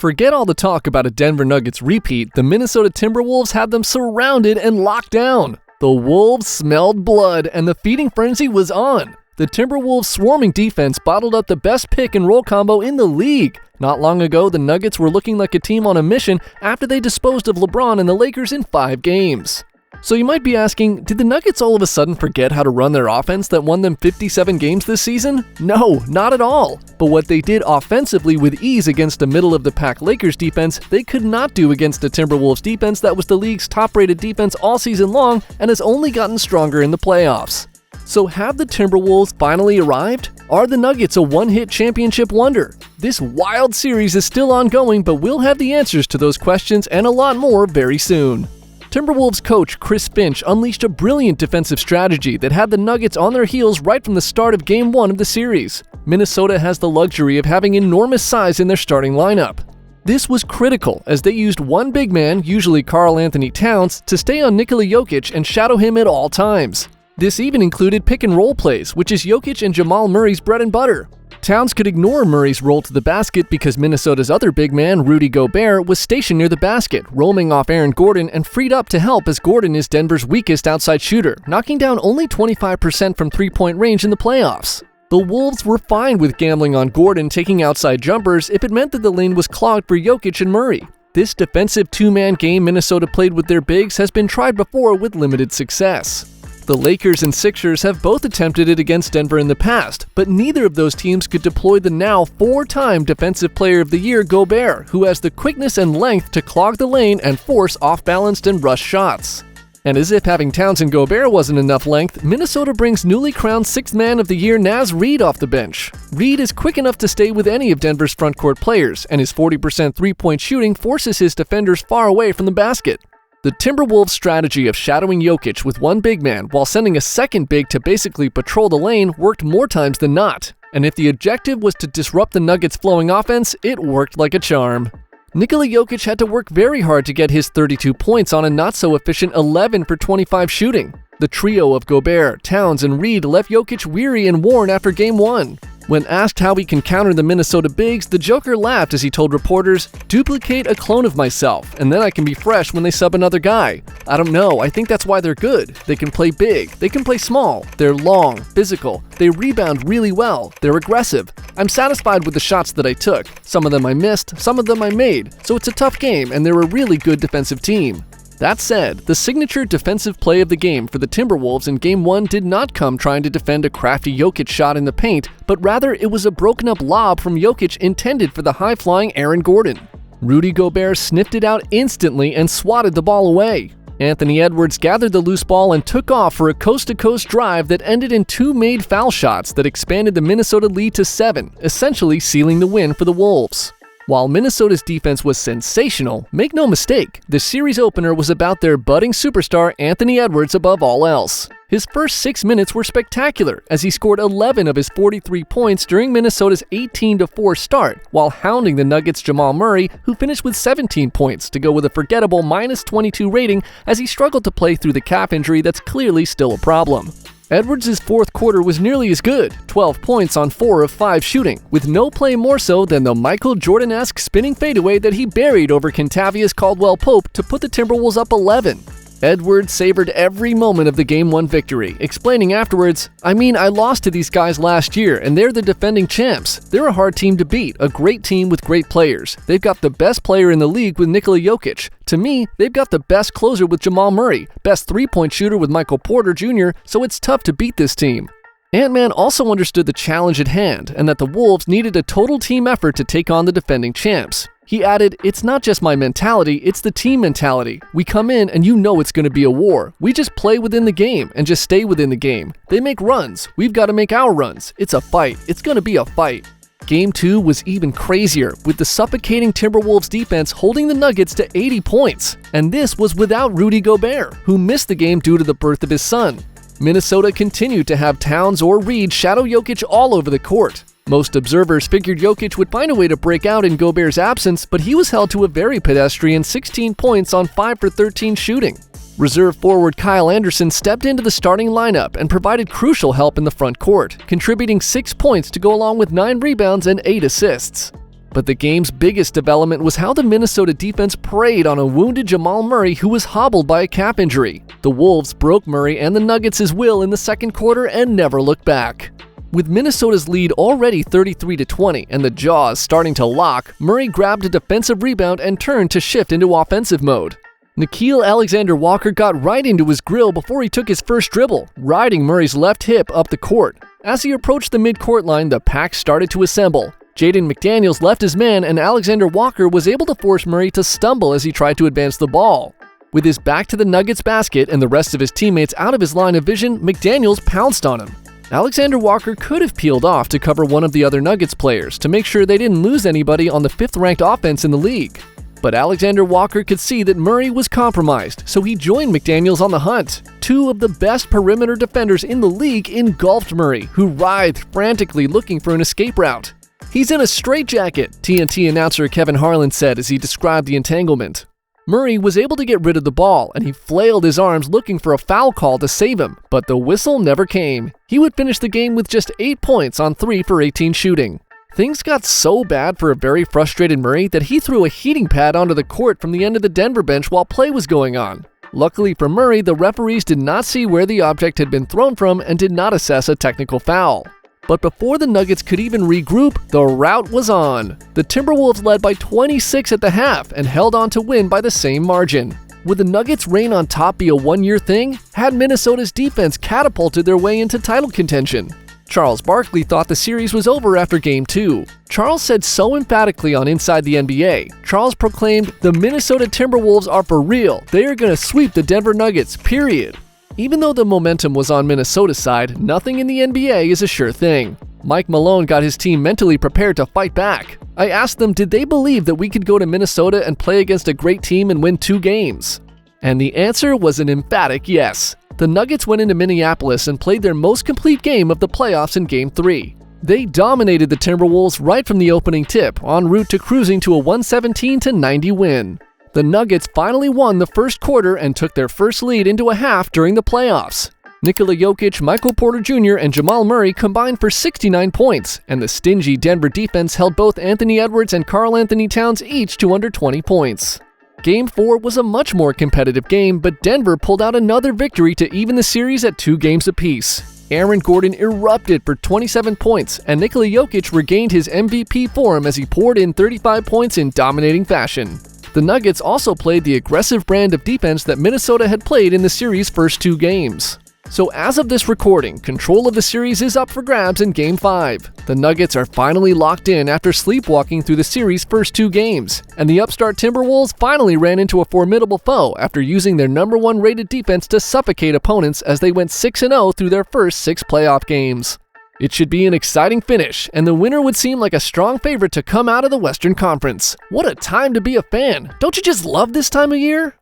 Forget all the talk about a Denver Nuggets repeat. The Minnesota Timberwolves had them surrounded and locked down. The Wolves smelled blood, and the feeding frenzy was on. The Timberwolves' swarming defense bottled up the best pick-and-roll combo in the league. Not long ago, the Nuggets were looking like a team on a mission after they disposed of LeBron and the Lakers in 5 games. So you might be asking, did the Nuggets all of a sudden forget how to run their offense that won them 57 games this season? No, not at all. But what they did offensively with ease against a middle-of-the-pack Lakers defense, they could not do against a Timberwolves defense that was the league's top-rated defense all season long and has only gotten stronger in the playoffs. So have the Timberwolves finally arrived? Are the Nuggets a one-hit championship wonder? This wild series is still ongoing, but we'll have the answers to those questions and a lot more very soon. Timberwolves coach Chris Finch unleashed a brilliant defensive strategy that had the Nuggets on their heels right from the start of Game 1 of the series. Minnesota has the luxury of having enormous size in their starting lineup. This was critical as they used one big man, usually Karl-Anthony Towns, to stay on Nikola Jokic and shadow him at all times. This even included pick-and-roll plays, which is Jokic and Jamal Murray's bread and butter. Towns could ignore Murray's roll to the basket because Minnesota's other big man, Rudy Gobert, was stationed near the basket, roaming off Aaron Gordon and freed up to help as Gordon is Denver's weakest outside shooter, knocking down only 25% from three-point range in the playoffs. The Wolves were fine with gambling on Gordon taking outside jumpers if it meant that the lane was clogged for Jokic and Murray. This defensive two-man game Minnesota played with their bigs has been tried before with limited success. The Lakers and Sixers have both attempted it against Denver in the past, but neither of those teams could deploy the now 4-time Defensive Player of the Year Gobert, who has the quickness and length to clog the lane and force off-balanced and rush shots. And as if having Towns and Gobert wasn't enough length, Minnesota brings newly crowned 6th Man of the Year Naz Reid off the bench. Reid is quick enough to stay with any of Denver's frontcourt players, and his 40% three-point shooting forces his defenders far away from the basket. The Timberwolves' strategy of shadowing Jokic with one big man while sending a second big to basically patrol the lane worked more times than not. And if the objective was to disrupt the Nuggets' flowing offense, it worked like a charm. Nikola Jokic had to work very hard to get his 32 points on a not-so-efficient 11 for 25 shooting. The trio of Gobert, Towns, and Reid left Jokic weary and worn after Game 1. When asked how he can counter the Minnesota bigs, the Joker laughed as he told reporters, "Duplicate a clone of myself, and then I can be fresh when they sub another guy. I don't know, I think that's why they're good. They can play big, they can play small, they're long, physical, they rebound really well, they're aggressive. I'm satisfied with the shots that I took. Some of them I missed, some of them I made, so it's a tough game and they're a really good defensive team." That said, the signature defensive play of the game for the Timberwolves in Game 1 did not come trying to defend a crafty Jokic shot in the paint, but rather it was a broken-up lob from Jokic intended for the high-flying Aaron Gordon. Rudy Gobert sniffed it out instantly and swatted the ball away. Anthony Edwards gathered the loose ball and took off for a coast-to-coast drive that ended in 2 made foul shots that expanded the Minnesota lead to 7, essentially sealing the win for the Wolves. While Minnesota's defense was sensational, make no mistake, the series opener was about their budding superstar Anthony Edwards above all else. His first 6 minutes were spectacular as he scored 11 of his 43 points during Minnesota's 18-4 start, while hounding the Nuggets' Jamal Murray, who finished with 17 points to go with a forgettable -22 rating as he struggled to play through the calf injury that's clearly still a problem. Edwards' fourth quarter was nearly as good, 12 points on 4 of 5 shooting, with no play more so than the Michael Jordan-esque spinning fadeaway that he buried over Kentavious Caldwell-Pope to put the Timberwolves up 11. Edwards savored every moment of the Game 1 victory, explaining afterwards, "I mean, I lost to these guys last year, and they're the defending champs. They're a hard team to beat, a great team with great players. They've got the best player in the league with Nikola Jokic. To me, they've got the best closer with Jamal Murray, best three-point shooter with Michael Porter Jr., so it's tough to beat this team." Ant-Man also understood the challenge at hand, and that the Wolves needed a total team effort to take on the defending champs. He added, "It's not just my mentality, it's the team mentality. We come in and you know it's going to be a war. We just play within the game and just stay within the game. They make runs. We've got to make our runs. It's a fight. It's going to be a fight." Game 2 was even crazier, with the suffocating Timberwolves defense holding the Nuggets to 80 points. And this was without Rudy Gobert, who missed the game due to the birth of his son. Minnesota continued to have Towns or Reid shadow Jokic all over the court. Most observers figured Jokic would find a way to break out in Gobert's absence, but he was held to a very pedestrian 16 points on 5 for 13 shooting. Reserve forward Kyle Anderson stepped into the starting lineup and provided crucial help in the front court, contributing 6 points to go along with 9 rebounds and 8 assists. But the game's biggest development was how the Minnesota defense preyed on a wounded Jamal Murray who was hobbled by a calf injury. The Wolves broke Murray and the Nuggets' will in the second quarter and never looked back. With Minnesota's lead already 33-20 and the jaws starting to lock, Murray grabbed a defensive rebound and turned to shift into offensive mode. Nickeil Alexander-Walker got right into his grill before he took his first dribble, riding Murray's left hip up the court. As he approached the midcourt line, the pack started to assemble. Jaden McDaniels left his man and Alexander-Walker was able to force Murray to stumble as he tried to advance the ball. With his back to the Nuggets basket and the rest of his teammates out of his line of vision, McDaniels pounced on him. Alexander-Walker could have peeled off to cover one of the other Nuggets players to make sure they didn't lose anybody on the 5th-ranked offense in the league. But Alexander-Walker could see that Murray was compromised, so he joined McDaniels on the hunt. Two of the best perimeter defenders in the league engulfed Murray, who writhed frantically looking for an escape route. "He's in a straitjacket," TNT announcer Kevin Harlan said as he described the entanglement. Murray was able to get rid of the ball, and he flailed his arms looking for a foul call to save him, but the whistle never came. He would finish the game with just 8 points on 3 for 18 shooting. Things got so bad for a very frustrated Murray that he threw a heating pad onto the court from the end of the Denver bench while play was going on. Luckily for Murray, the referees did not see where the object had been thrown from and did not assess a technical foul. But before the Nuggets could even regroup, the rout was on. The Timberwolves led by 26 at the half and held on to win by the same margin. Would the Nuggets' reign on top be a one-year thing? Had Minnesota's defense catapulted their way into title contention? Charles Barkley thought the series was over after Game 2. Charles said so emphatically on Inside the NBA. Charles proclaimed, "The Minnesota Timberwolves are for real. They are going to sweep the Denver Nuggets, period." Even though the momentum was on Minnesota's side, nothing in the NBA is a sure thing. Mike Malone got his team mentally prepared to fight back. I asked them, did they believe that we could go to Minnesota and play against a great team and win 2 games? And the answer was an emphatic yes. The Nuggets went into Minneapolis and played their most complete game of the playoffs in Game 3. They dominated the Timberwolves right from the opening tip, en route to cruising to a 117-90 win. The Nuggets finally won the first quarter and took their first lead into a half during the playoffs. Nikola Jokic, Michael Porter Jr., and Jamal Murray combined for 69 points, and the stingy Denver defense held both Anthony Edwards and Karl-Anthony Towns each to under 20 points. Game 4 was a much more competitive game, but Denver pulled out another victory to even the series at 2 games apiece. Aaron Gordon erupted for 27 points, and Nikola Jokic regained his MVP form as he poured in 35 points in dominating fashion. The Nuggets also played the aggressive brand of defense that Minnesota had played in the series' first 2 games. So as of this recording, control of the series is up for grabs in Game 5. The Nuggets are finally locked in after sleepwalking through the series' first 2 games, and the upstart Timberwolves finally ran into a formidable foe after using their #1 rated defense to suffocate opponents as they went 6-0 through their first 6 playoff games. It should be an exciting finish, and the winner would seem like a strong favorite to come out of the Western Conference. What a time to be a fan! Don't you just love this time of year?